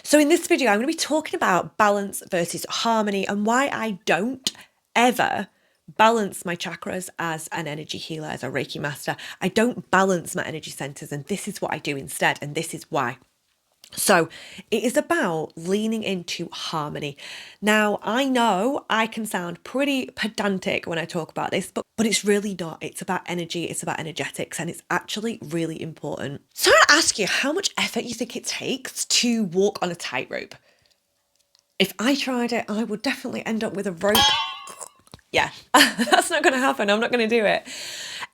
So in this video, I'm going to be talking about balance versus harmony and why I don't ever balance my chakras as an energy healer, as a Reiki master. I don't balance my energy centers, and this is what I do instead, and this is why. So it is about leaning into harmony. Now, I know I can sound pretty pedantic when I talk about this, but it's really not. It's about energy, it's about energetics, and it's actually really important. So I want to ask you how much effort you think it takes to walk on a tightrope. If I tried it, I would definitely end up with a rope. Yeah, that's not going to happen. I'm not going to do it.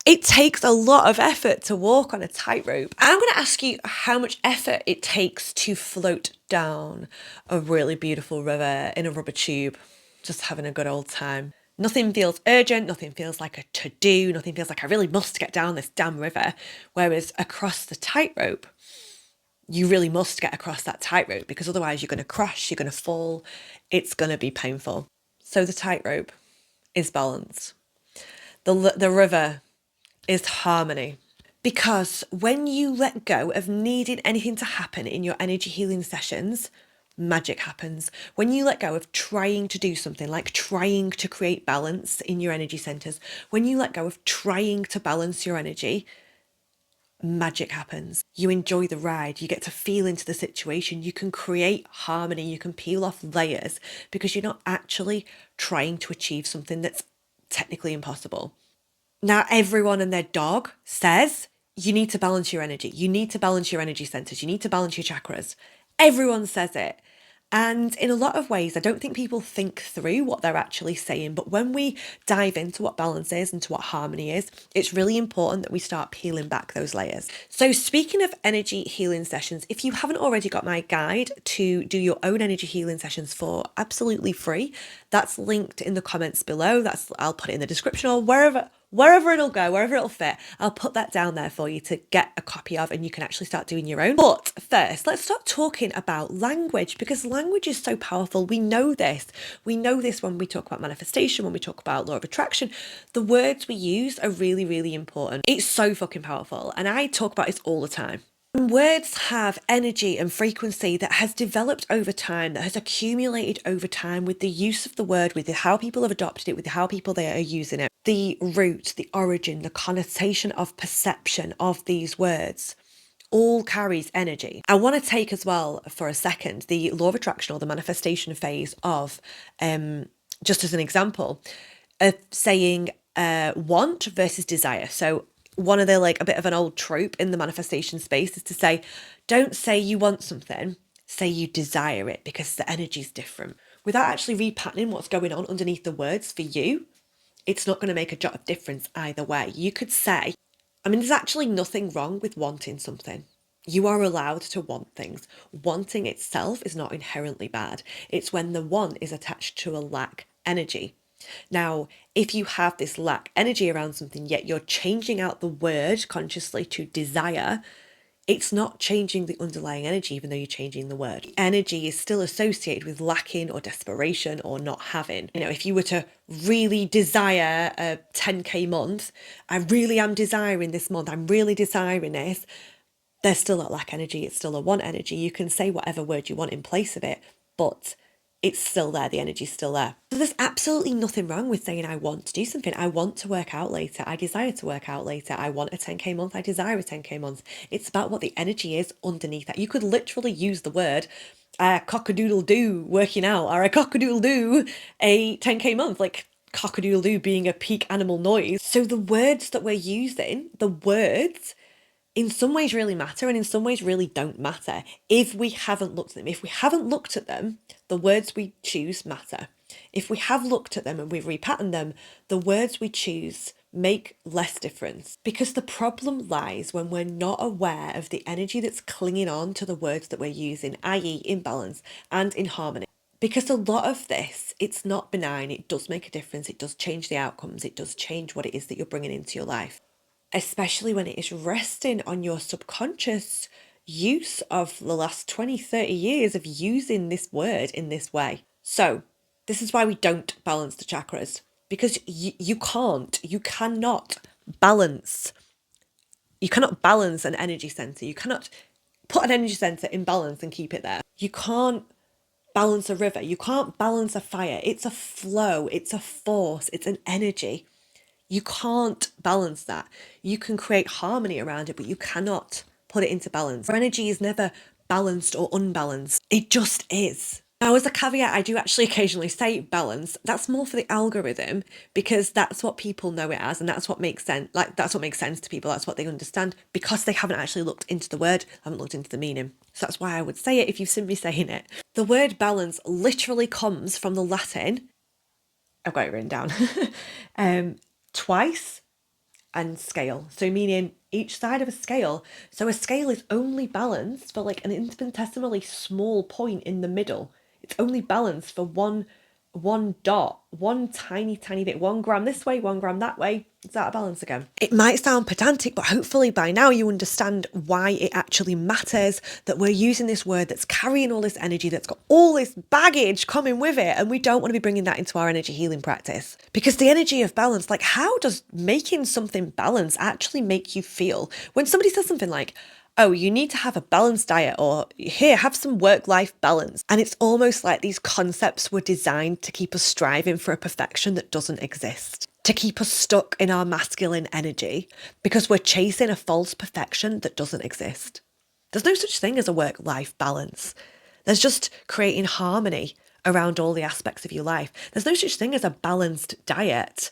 It takes a lot of effort to walk on a tightrope. And I'm going to ask you how much effort it takes to float down a really beautiful river in a rubber tube, just having a good old time. Nothing feels urgent, nothing feels like a to-do, nothing feels like I really must get down this damn river. Whereas across the tightrope, you really must get across that tightrope because otherwise you're going to crash, you're going to fall, it's going to be painful. So the tightrope is balance. The river is harmony. Because when you let go of needing anything to happen in your energy healing sessions, magic happens. When you let go of trying to do something, like trying to create balance in your energy centers, when you let go of trying to balance your energy, magic happens. You enjoy the ride, you get to feel into the situation, you can create harmony, you can peel off layers because you're not actually trying to achieve something that's technically impossible. Now, everyone and their dog says you need to balance your energy. You need to balance your energy centers. You need to balance your chakras. Everyone says it. And in a lot of ways, I don't think people think through what they're actually saying. But when we dive into what balance is and to what harmony is, it's really important that we start peeling back those layers. So speaking of energy healing sessions, if you haven't already got my guide to do your own energy healing sessions for absolutely free, that's linked in the comments below. I'll put it in the description or wherever it'll go, wherever it'll fit, I'll put that down there for you to get a copy of, and you can actually start doing your own. But first, let's start talking about language, because language is so powerful. We know this. We know this when we talk about manifestation, when we talk about law of attraction. The words we use are really, really important. It's so fucking powerful. And I talk about this all the time. And words have energy and frequency that has developed over time, that has accumulated over time with the use of the word, with how people have adopted it, with how people they are using it. The root, the origin, the connotation of perception of these words all carries energy. I want to take as well for a second the law of attraction or the manifestation phase of, just as an example, of saying want versus desire. So one of the a bit of an old trope in the manifestation space is to say, don't say you want something, say you desire it, because the energy is different. Without actually repatterning what's going on underneath the words for you, it's not going to make a jot of difference either way. You could say, there's actually nothing wrong with wanting something. You are allowed to want things. Wanting itself is not inherently bad. It's when the want is attached to a lack energy. Now, if you have this lack energy around something, yet you're changing out the word consciously to desire, it's not changing the underlying energy, even though you're changing the word. Energy is still associated with lacking or desperation or not having. If you were to really desire a 10K month, I really am desiring this month, I'm really desiring this, there's still a lack energy, it's still a want energy. You can say whatever word you want in place of it, but it's still there, the energy's still there. So there's absolutely nothing wrong with saying I want to do something. I want to work out later. I desire to work out later. I want a 10K month. I desire a 10K month. It's about what the energy is underneath that. You could literally use the word cock-a-doodle-doo working out, or a cock-a-doodle-doo a 10K month, like cock-a-doodle-doo being a peak animal noise. So the words that we're using, the words in some ways really matter and in some ways really don't matter if we haven't looked at them. If we haven't looked at them, the words we choose matter. If we have looked at them and we've repatterned them, the words we choose make less difference. Because the problem lies when we're not aware of the energy that's clinging on to the words that we're using, i.e. in balance and in harmony. Because a lot of this, it's not benign, it does make a difference, it does change the outcomes, it does change what it is that you're bringing into your life. Especially when it is resting on your subconscious use of the last 20, 30 years of using this word in this way. So this is why we don't balance the chakras, because you cannot balance an energy center. You cannot put an energy center in balance and keep it there. You can't balance a river. You can't balance a fire. It's a flow, it's a force, it's an energy. You can't balance that. You can create harmony around it, but you cannot put it into balance. Our energy is never balanced or unbalanced. It just is. Now, as a caveat, I do actually occasionally say balance. That's more for the algorithm because that's what people know it as, and that's what makes sense. Like, that's what makes sense to people. That's what they understand because they haven't actually looked into the word, haven't looked into the meaning. So that's why I would say it if you've seen me saying it. The word balance literally comes from the Latin. I've got it written down. Twice and scale. So meaning each side of a scale. So a scale is only balanced for like an infinitesimally small point in the middle. It's only balanced for one dot, one tiny bit, 1 gram this way, 1 gram that way. It's out of balance again. It might sound pedantic, but hopefully by now you understand why it actually matters that we're using this word that's carrying all this energy, that's got all this baggage coming with it, and we don't want to be bringing that into our energy healing practice. Because the energy of balance, like how does making something balance actually make you feel? When somebody says something like, oh, you need to have a balanced diet, or here, have some work-life balance. And it's almost like these concepts were designed to keep us striving for a perfection that doesn't exist, to keep us stuck in our masculine energy because we're chasing a false perfection that doesn't exist. There's no such thing as a work-life balance. There's just creating harmony around all the aspects of your life. There's no such thing as a balanced diet.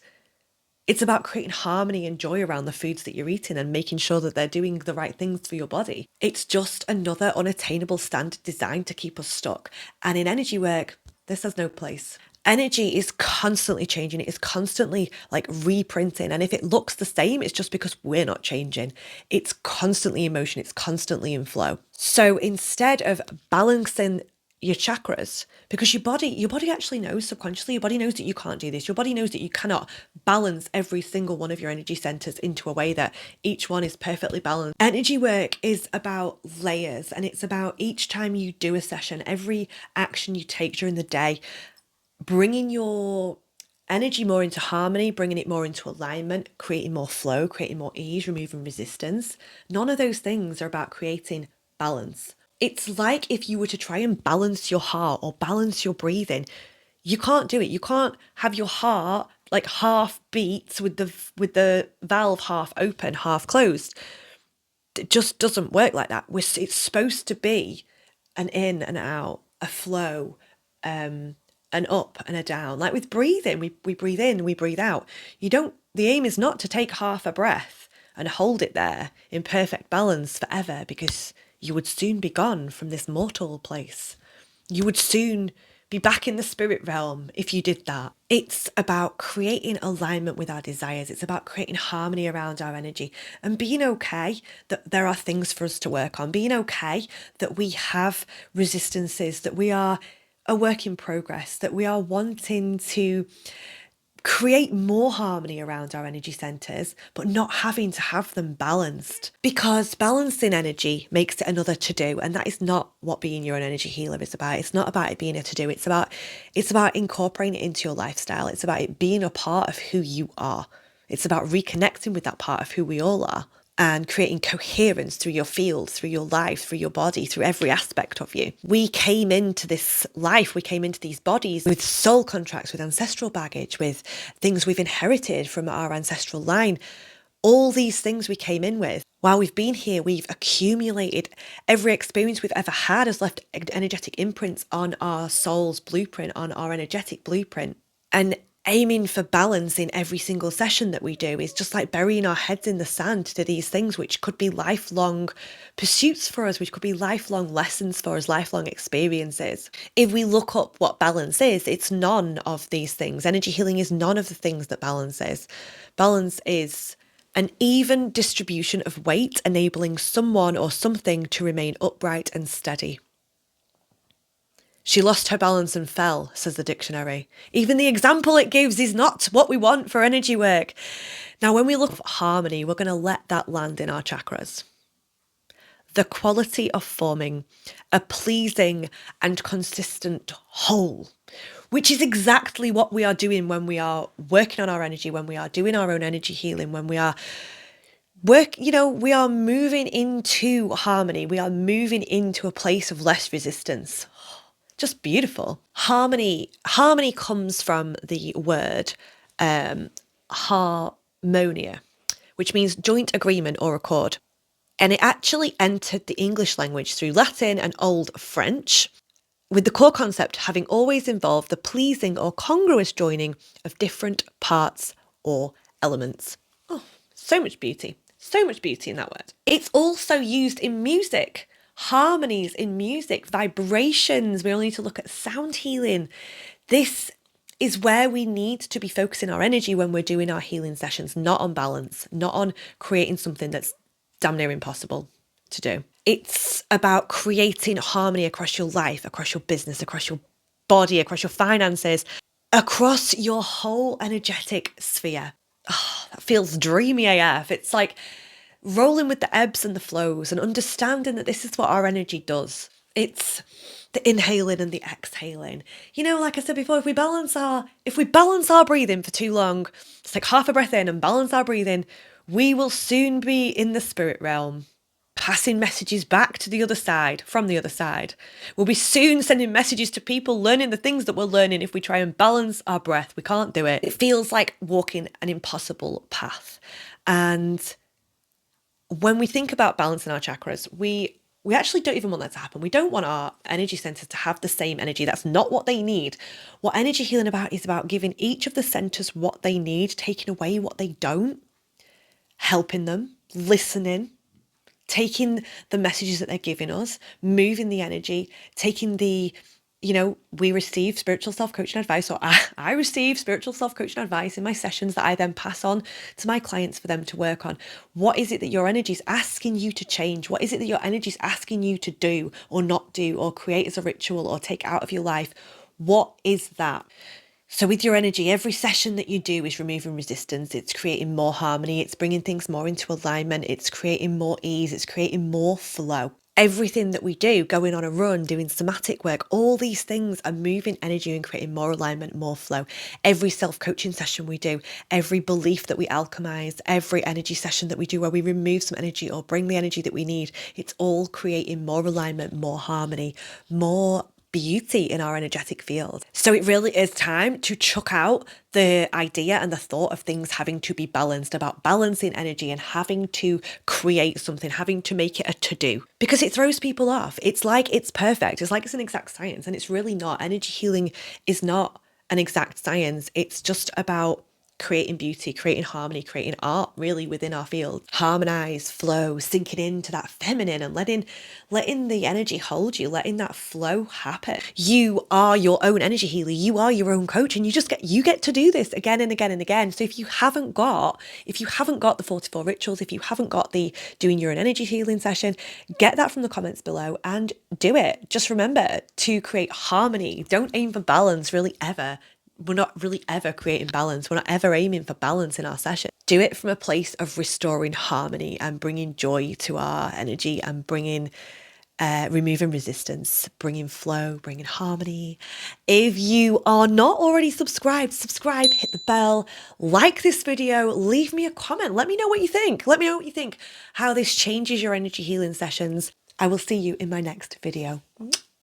It's about creating harmony and joy around the foods that you're eating and making sure that they're doing the right things for your body. It's just another unattainable standard designed to keep us stuck. And in energy work, this has no place. Energy is constantly changing. It is constantly like reprinting. And if it looks the same, it's just because we're not changing. It's constantly in motion. It's constantly in flow. So instead of balancing your chakras, because your body actually knows subconsciously, your body knows that you can't do this. Your body knows that you cannot balance every single one of your energy centers into a way that each one is perfectly balanced. Energy work is about layers, and it's about each time you do a session, every action you take during the day, bringing your energy more into harmony, bringing it more into alignment, creating more flow, creating more ease, removing resistance. None of those things are about creating balance. It's like if you were to try and balance your heart or balance your breathing, you can't do it. You can't have your heart like half beats with the valve half open, half closed. It just doesn't work like that. It's supposed to be an in and out, a flow, an up and a down. Like with breathing, we breathe in, we breathe out. The aim is not to take half a breath and hold it there in perfect balance forever, because you would soon be gone from this mortal place. You would soon be back in the spirit realm if you did that. It's about creating alignment with our desires. It's about creating harmony around our energy and being okay that there are things for us to work on, being okay that we have resistances, that we are a work in progress, that we are wanting to create more harmony around our energy centers, but not having to have them balanced, because balancing energy makes it another to do. And that is not what being your own energy healer is about. It's not about it being a to do. It's about incorporating it into your lifestyle. It's about it being a part of who you are. It's about reconnecting with that part of who we all are and creating coherence through your field, through your life, through your body, through every aspect of you. We came into this life, we came into these bodies with soul contracts, with ancestral baggage, with things we've inherited from our ancestral line. All these things we came in with. While we've been here, we've accumulated every experience we've ever had has left energetic imprints on our soul's blueprint, on our energetic blueprint. And aiming for balance in every single session that we do is just like burying our heads in the sand to these things, which could be lifelong pursuits for us, which could be lifelong lessons for us, lifelong experiences. If we look up what balance is, it's none of these things. Energy healing is none of the things that balance is. Balance is an even distribution of weight, enabling someone or something to remain upright and steady. She lost her balance and fell, says the dictionary. Even the example it gives is not what we want for energy work. Now, when we look at harmony, we're going to let that land in our chakras. The quality of forming a pleasing and consistent whole, which is exactly what we are doing when we are working on our energy, when we are doing our own energy healing, when we are we are moving into harmony. We are moving into a place of less resistance. Just beautiful. Harmony comes from the word harmonia, which means joint agreement or accord. And it actually entered the English language through Latin and Old French, with the core concept having always involved the pleasing or congruous joining of different parts or elements. Oh, so much beauty. So much beauty in that word. It's also used in music. Harmonies in music, vibrations. We all need to look at sound healing. This is where we need to be focusing our energy when we're doing our healing sessions, not on balance, not on creating something that's damn near impossible to do. It's about creating harmony across your life, across your business, across your body, across your finances, across your whole energetic sphere. Oh, that feels dreamy AF. It's like rolling with the ebbs and the flows and understanding that this is what our energy does. It's the inhaling and the exhaling. Like I said before, if we balance our breathing for too long, just take half a breath in and balance our breathing, we will soon be in the spirit realm, passing messages back to the other side, from the other side. We'll be soon sending messages to people, learning the things that we're learning. If we try and balance our breath, we can't do it. It feels like walking an impossible path. And when we think about balancing our chakras, we actually don't even want that to happen. We don't want our energy centers to have the same energy. That's not what they need. What energy healing about is about giving each of the centers what they need, taking away what they don't, helping them, listening, taking the messages that they're giving us, moving the energy, taking we receive spiritual self-coaching advice, or I receive spiritual self-coaching advice in my sessions that I then pass on to my clients for them to work on. What is it that your energy is asking you to change? What is it that your energy is asking you to do or not do or create as a ritual or take out of your life? What is that? So with your energy, every session that you do is removing resistance. It's creating more harmony. It's bringing things more into alignment. It's creating more ease. It's creating more flow. Everything that we do, going on a run, doing somatic work, all these things are moving energy and creating more alignment, more flow. Every self-coaching session we do, every belief that we alchemize, every energy session that we do where we remove some energy or bring the energy that we need, it's all creating more alignment, more harmony, more beauty in our energetic field. So it really is time to chuck out the idea and the thought of things having to be balanced, about balancing energy and having to create something, having to make it a to-do, because it throws people off. It's like it's perfect. It's like it's an exact science, and it's really not. Energy healing is not an exact science. It's just about creating beauty, creating harmony, creating art really within our field. Harmonize, flow, sinking into that feminine and letting the energy hold you, letting that flow happen. You are your own energy healer. You are your own coach, and you get to do this again and again and again. So if you haven't got the 44 rituals, if you haven't got the doing your own energy healing session, get that from the comments below and do it. Just remember to create harmony. Don't aim for balance really ever. We're not really ever creating balance. We're not ever aiming for balance in our session. Do it from a place of restoring harmony and bringing joy to our energy and removing resistance, bringing flow, bringing harmony. If you are not already subscribed, subscribe, hit the bell, like this video, leave me a comment. Let me know what you think. Let me know what you think, how this changes your energy healing sessions. I will see you in my next video.